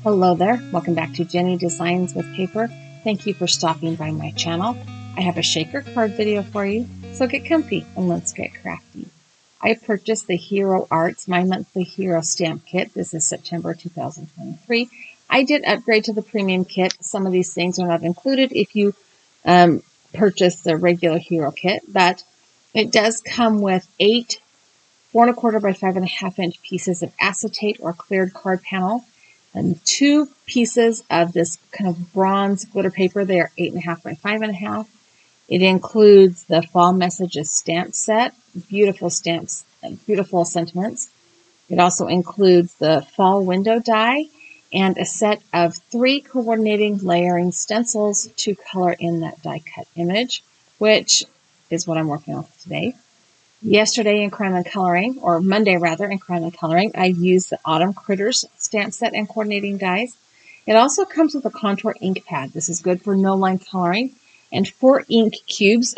Hello there, welcome back to Jennie Designs with Paper. Thank you for stopping by my channel. I have a shaker card video for you, so get comfy and let's get crafty. I purchased the Hero Arts, my monthly hero stamp kit. This is September 2023. I did upgrade to the premium kit. Some of these things are not included if you purchase the regular hero kit, but it does come with 8 4¼ by 5½ inch pieces of acetate or cleared card panel, and 2 pieces of this kind of bronze glitter paper. They are 8½ by 5½. It includes the Fall Messages stamp set, beautiful stamps, beautiful sentiments. It also includes the fall window die and a set of 3 coordinating layering stencils to color in that die cut image, which is what I'm working on today. Yesterday in Crime and Coloring, or Monday rather, in Crime and Coloring, I used the Autumn Critters stamp set and coordinating dies. It also comes with a contour ink pad. This is good for no-line coloring. And 4 ink cubes,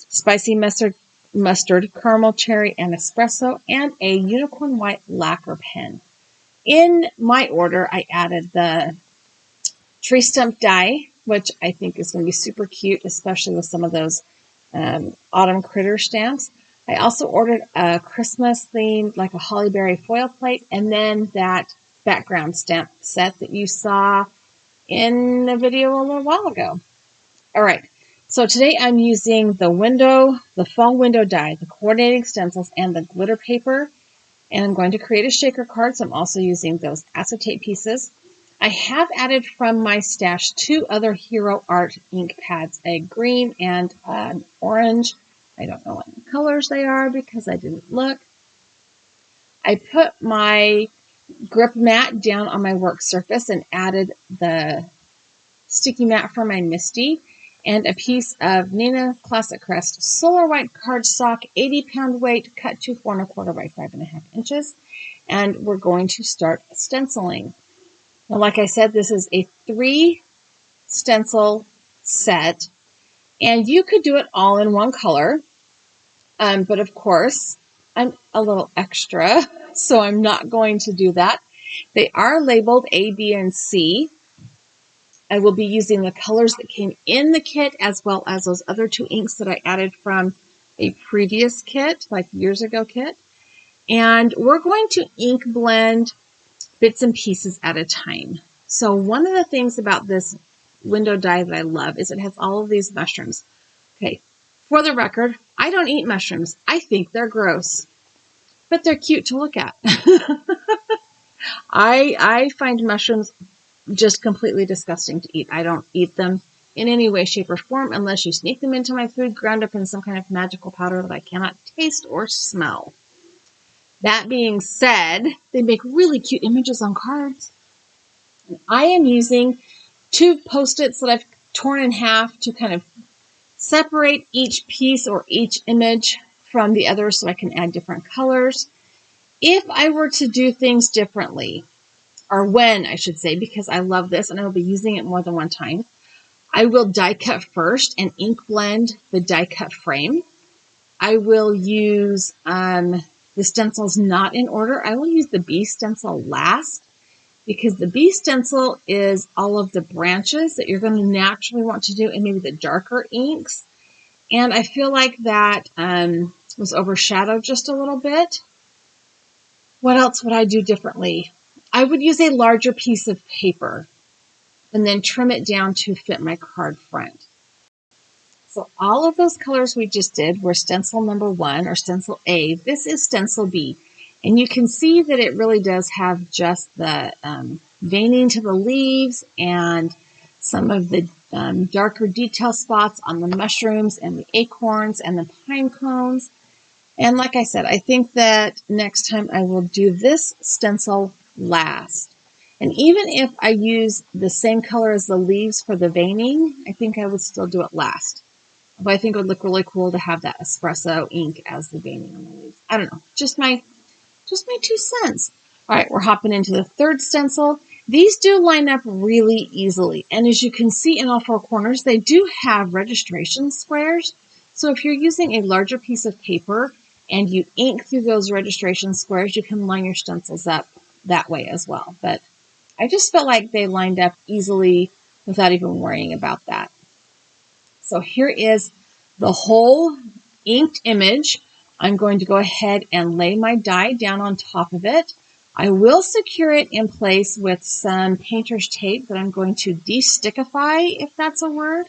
spicy mustard, caramel cherry, and espresso, and a unicorn white lacquer pen. In my order, I added the tree stump die, which I think is going to be super cute, especially with some of those Autumn Critter stamps. I also ordered a Christmas themed, like a holly berry foil plate, and then that background stamp set that you saw in the video a little while ago. All right, so today I'm using the fall window die, the coordinating stencils, and the glitter paper, and I'm going to create a shaker card, so I'm also using those acetate pieces. I have added from my stash 2 other Hero Art ink pads, a green and an orange. I don't know what colors they are because I didn't look. I put my grip mat down on my work surface and added the sticky mat for my Misty and a piece of Nina Classic Crest Solar White cardstock, 80-pound weight, cut to 4¼ by 5½ inches. And we're going to start stenciling. Now, like I said, this is a 3 stencil set, and you could do it all in one color. But of course, I'm a little extra, so I'm not going to do that. They are labeled A, B, and C. I will be using the colors that came in the kit as well as those other 2 inks that I added from a previous kit, like years ago kit. And we're going to ink blend bits and pieces at a time. So one of the things about this window die that I love is it has all of these mushrooms. Okay, for the record, I don't eat mushrooms. I think they're gross, but they're cute to look at. I find mushrooms just completely disgusting to eat. I don't eat them in any way, shape, or form unless you sneak them into my food, ground up in some kind of magical powder that I cannot taste or smell. That being said, they make really cute images on cards. And I am using 2 Post-its that I've torn in half to kind of separate each piece or each image from the other so I can add different colors. If I were to do things differently, or when I should say, because I love this and I will be using it more than one time, I will die cut first and ink blend the die cut frame. I will use the stencils not in order. I will use the B stencil last because the B stencil is all of the branches that you're going to naturally want to do and maybe the darker inks. And I feel like that was overshadowed just a little bit. What else would I do differently? I would use a larger piece of paper and then trim it down to fit my card front. So all of those colors we just did were stencil number 1 or stencil A. This is stencil B. And you can see that it really does have just the veining to the leaves and some of the darker detail spots on the mushrooms and the acorns and the pine cones. And like I said, I think that next time I will do this stencil last. And even if I use the same color as the leaves for the veining, I think I would still do it last. But I think it would look really cool to have that espresso ink as the veining on the leaves. I don't know, just my 2 cents. All right, we're hopping into the 3rd stencil. These do line up really easily. And as you can see in all 4 corners, they do have registration squares. So if you're using a larger piece of paper and you ink through those registration squares, you can line your stencils up that way as well. But I just felt like they lined up easily without even worrying about that. So here is the whole inked image. I'm going to go ahead and lay my die down on top of it. I will secure it in place with some painter's tape that I'm going to de-stickify, if that's a word,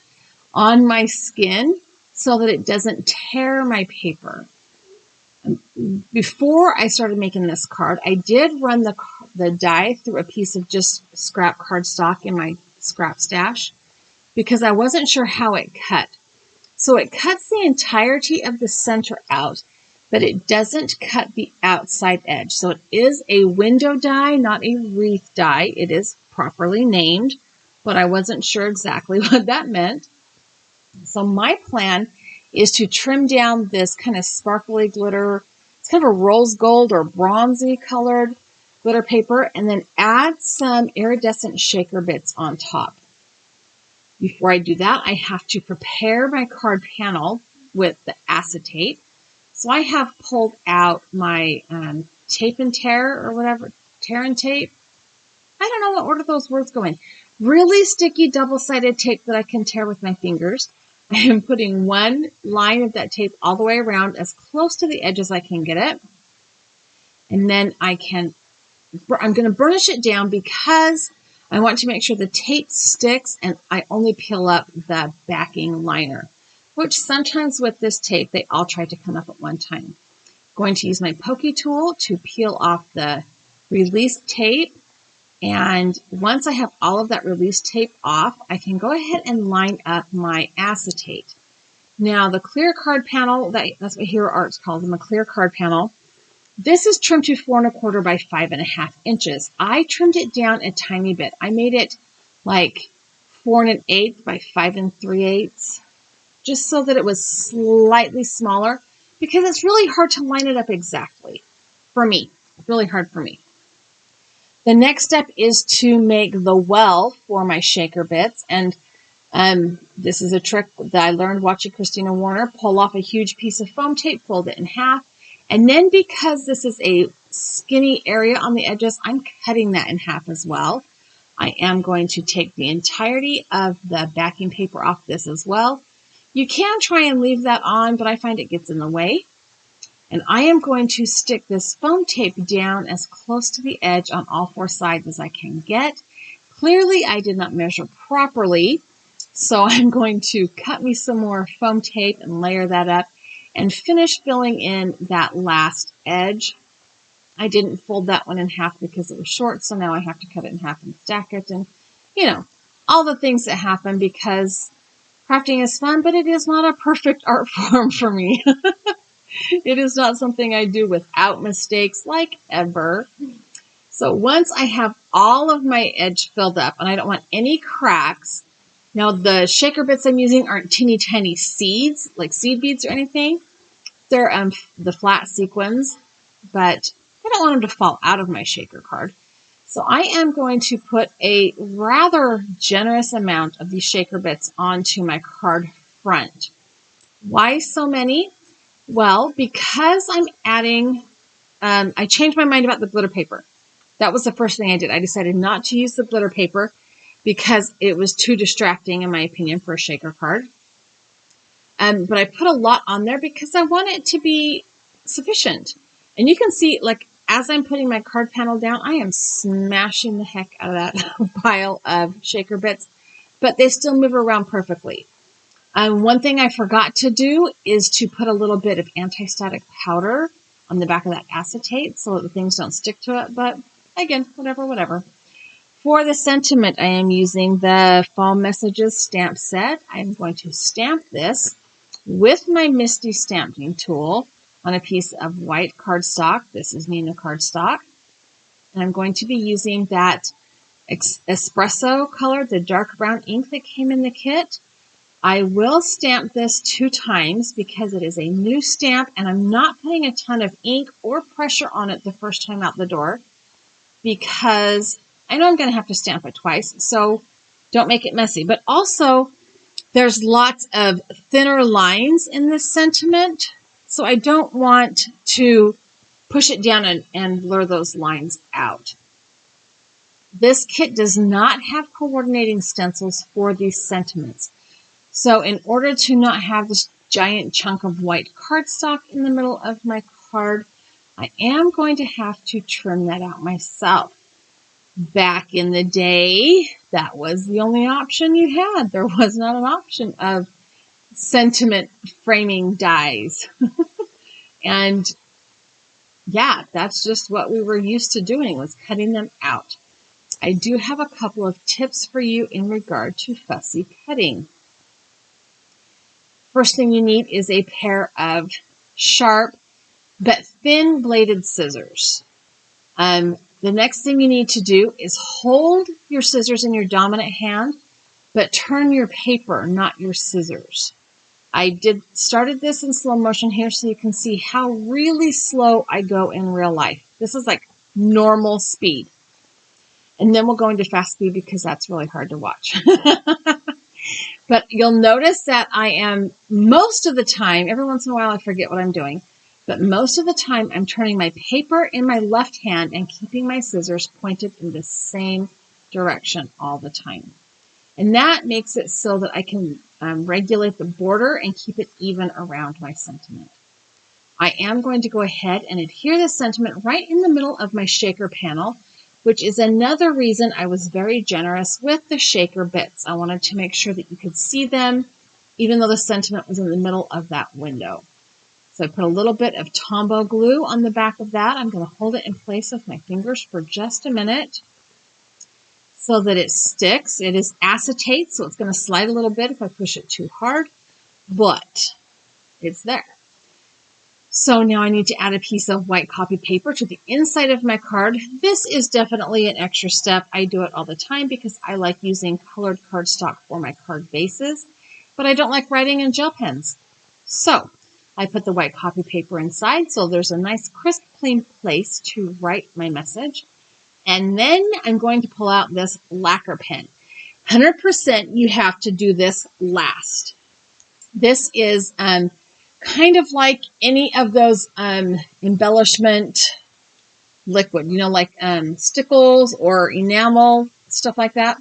on my skin so that it doesn't tear my paper. Before I started making this card, I did run the die through a piece of just scrap cardstock in my scrap stash because I wasn't sure how it cut. So it cuts the entirety of the center out, but it doesn't cut the outside edge. So it is a window die, not a wreath die. It is properly named, but I wasn't sure exactly what that meant. So my plan is to trim down this kind of sparkly glitter. It's kind of a rose gold or bronzy colored glitter paper, and then add some iridescent shaker bits on top. Before I do that, I have to prepare my card panel with the acetate. So I have pulled out my tape and tear or whatever, tear and tape. I don't know what order those words go in. Really sticky double-sided tape that I can tear with my fingers. I am putting one line of that tape all the way around as close to the edge as I can get it. And then I'm going to burnish it down because I want to make sure the tape sticks and I only peel up the backing liner, which sometimes with this tape, they all try to come up at one time. Going to use my pokey tool to peel off the release tape. And once I have all of that release tape off, I can go ahead and line up my acetate. Now, the clear card panel, that's what Hero Arts calls them, a clear card panel. This is trimmed to 4 1/4 by 5.5 inches. I trimmed it down a tiny bit. I made it like 4 1/8 by 5 3/8, just so that it was slightly smaller because it's really hard to line it up exactly for me. It's really hard for me. The next step is to make the well for my shaker bits. And this is a trick that I learned watching Christina Warner. Pull off a huge piece of foam tape, fold it in half. And then because this is a skinny area on the edges, I'm cutting that in half as well. I am going to take the entirety of the backing paper off this as well. You can try and leave that on, but I find it gets in the way. And I am going to stick this foam tape down as close to the edge on all 4 sides as I can get. Clearly, I did not measure properly, so I'm going to cut me some more foam tape and layer that up and finish filling in that last edge. I didn't fold that one in half because it was short, so now I have to cut it in half and stack it. And, you know, all the things that happen because crafting is fun, but it is not a perfect art form for me. It is not something I do without mistakes, like ever. So once I have all of my edge filled up, and I don't want any cracks. Now, the shaker bits I'm using aren't teeny tiny seeds, like seed beads or anything. They're the flat sequins, but I don't want them to fall out of my shaker card. So I am going to put a rather generous amount of these shaker bits onto my card front. Why so many? Well, because I'm adding, I changed my mind about the glitter paper. That was the first thing I did. I decided not to use the glitter paper because it was too distracting, in my opinion, for a shaker card. But I put a lot on there because I want it to be sufficient. And you can see, like, as I'm putting my card panel down, I am smashing the heck out of that pile of shaker bits, but they still move around perfectly. One thing I forgot to do is to put a little bit of anti-static powder on the back of that acetate so that the things don't stick to it. But again, whatever. For the sentiment, I am using the Fall Messages stamp set. I'm going to stamp this with my Misty stamping tool on a piece of white cardstock. This is Nina cardstock. And I'm going to be using that espresso color, the dark brown ink that came in the kit. I will stamp this 2 times because it is a new stamp and I'm not putting a ton of ink or pressure on it the first time out the door because I know I'm going to have to stamp it twice, so don't make it messy. But also, there's lots of thinner lines in this sentiment, so I don't want to push it down and blur those lines out. This kit does not have coordinating stencils for these sentiments. So in order to not have this giant chunk of white cardstock in the middle of my card, I am going to have to trim that out myself. Back in the day, that was the only option you had. There was not an option of sentiment framing dies. And yeah, that's just what we were used to doing, was cutting them out. I do have a couple of tips for you in regard to fussy cutting. First thing you need is a pair of sharp but thin bladed scissors. The next thing you need to do is hold your scissors in your dominant hand, but turn your paper, not your scissors. I started this in slow motion here so you can see how really slow I go in real life. This is like normal speed. And then we'll go into fast speed because that's really hard to watch. But you'll notice that I am, most of the time, every once in a while I forget what I'm doing, but most of the time I'm turning my paper in my left hand and keeping my scissors pointed in the same direction all the time. And that makes it so that I can regulate the border and keep it even around my sentiment. I am going to go ahead and adhere this sentiment right in the middle of my shaker panel, which is another reason I was very generous with the shaker bits. I wanted to make sure that you could see them, even though the sentiment was in the middle of that window. So I put a little bit of Tombow glue on the back of that. I'm going to hold it in place with my fingers for just a minute so that it sticks. It is acetate, so it's going to slide a little bit if I push it too hard, but it's there. So now I need to add a piece of white copy paper to the inside of my card. This is definitely an extra step. I do it all the time because I like using colored cardstock for my card bases, but I don't like writing in gel pens. So I put the white copy paper inside so there's a nice crisp, clean place to write my message. And then I'm going to pull out this lacquer pen. 100% you have to do this last. This is kind of like any of those embellishment liquid, like stickles or enamel, stuff like that.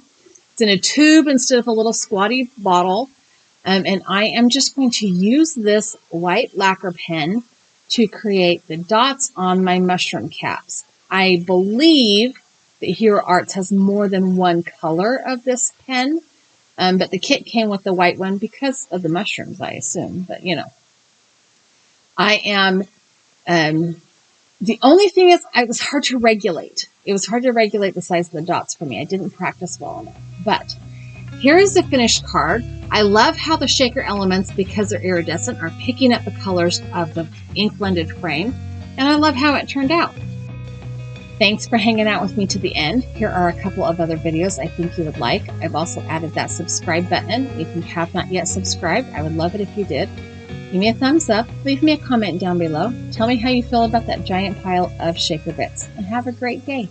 It's in a tube instead of a little squatty bottle. And I am just going to use this white lacquer pen to create the dots on my mushroom caps. I believe that Hero Arts has more than one color of this pen, but the kit came with the white one because of the mushrooms, I assume. But, I am, the only thing is it was hard to regulate. It was hard to regulate the size of the dots for me. I didn't practice well enough. But here is the finished card. I love how the shaker elements, because they're iridescent, are picking up the colors of the ink blended frame. And I love how it turned out. Thanks for hanging out with me to the end. Here are a couple of other videos I think you would like. I've also added that subscribe button. If you have not yet subscribed, I would love it if you did. Give me a thumbs up, leave me a comment down below. Tell me how you feel about that giant pile of shaker bits, and have a great day.